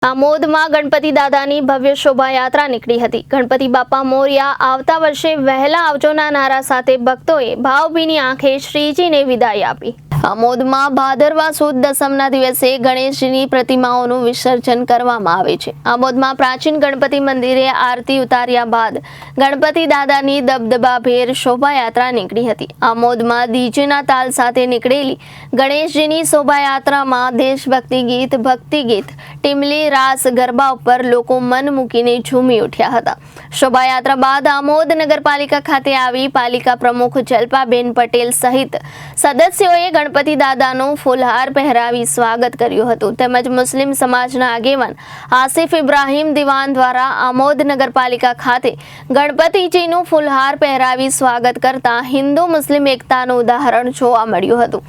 આમોદમાં ગણપતિ દાદાની ભવ્ય શોભાયાત્રા નીકળી હતી। ગણપતિ બાપા મોરયા, આવતા વર્ષે વહેલા આવજોના નારા સાથે ભક્તોએ ભાવભીની આંખે શ્રીજીને વિદાય આપી। આમોદમાં ભાદરવા સુદ દસમના દિવસે ગણેશજીની પ્રતિમાઓનું વિસર્જન કરવામાં આવે છે। આમોદમાં પ્રાચીન ગણપતિ મંદિરે આરતી ઉતાર્યા બાદ ગણપતિ દાદાની દબદબાભેર શોભાયાત્રા નીકળી હતી। આમોદમાં ડીજેના તાલ સાથે નીકળેલી ગણેશજીની શોભાયાત્રામાં દેશભક્તિ ગીત, ભક્તિ ગીત, ટીમલી, રાસ ગરબા ઉપર લોકો મન મૂકીને ઝૂમી ઉઠ્યા હતા। શોભાયાત્રા બાદ આમોદ નગરપાલિકા ખાતે આવી પાલિકા પ્રમુખ જલ્પાબેન પટેલ સહિત સદસ્યોએ ગણપતિ દાદાનું ફૂલહાર પહેરાવી સ્વાગત કર્યું હતું। તેમજ મુસ્લિમ સમાજના આગેવાન આસિફ ઇબ્રાહીમ દિવાન દ્વારા આમોદ નગરપાલિકા ખાતે ગણપતિજીનું ફૂલહાર પહેરાવી સ્વાગત કરતા હિન્દુ મુસ્લિમ એકતાનું ઉદાહરણ જોવા મળ્યું હતું।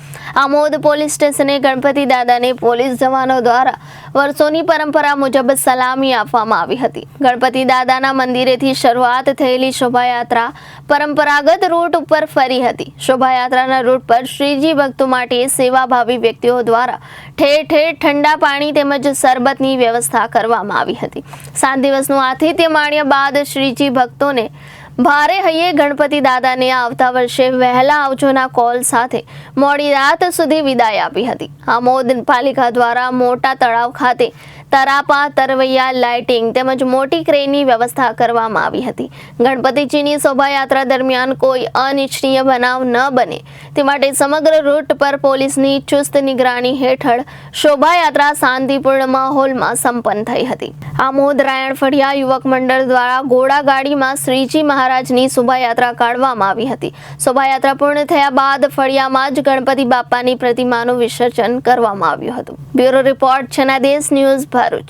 આમોદ પોલીસ સ્ટેશને ગણપતિ દાદાને પોલીસ જવાનો દ્વારા વર્ષોની પરંપરા મુજબ સલામી આપવામાં આવી હતી। ગણપતિ દાદાના મંદિરેથી શરૂઆત થયેલી શોભાયાત્રા પરંપરાગત રૂટ ઉપર ફરી હતી। શોભાયાત્રાના રૂટ પર શ્રીજી ભક્તો માટે સેવાભાવી વ્યક્તિઓ દ્વારા ઠેર ઠેર ઠંડા પાણી તેમજ શરબતની વ્યવસ્થા કરવામાં આવી હતી। 7 દિવસનું આતિથ્ય માણ્યા બાદ શ્રીજી ભક્તોને ભારે હૈયે ગણપતિ દાદાને આવતા વર્ષે વહેલા આવજોના કોલ સાથે મોડી રાત સુધી વિદાય આપી હતી। આમોદ પાલિકા દ્વારા મોટા તળાવ ખાતે તરાપા, તરવૈયા, લાઇટિંગ તેમજ મોટી ક્રેનની વ્યવસ્થા કરવામાં આવી હતી। ગણપતિજીની શોભાયાત્રા દરમિયાન કોઈ અનિચ્છનીય બનાવ ન બને તે માટે સમગ્ર રૂટ પર પોલીસની ચુસ્ત નિગરાની હેઠળ શોભાયાત્રા શાંતિપૂર્ણ માહોલમાં સંપન્ન થઈ હતી। આમોદ રાયણ ફળિયા યુવક મંડળ દ્વારા ઘોડાગાડીમાં શ્રીજી મહારાજની શોભાયાત્રા કાઢવામાં આવી હતી। શોભાયાત્રા પૂર્ણ થયા બાદ ફળિયામાં જ ગણપતિ બાપાની પ્રતિમાનું વિસર્જન કરવામાં આવ્યું હતું। Bureau report, Janadesh news, Bharuch.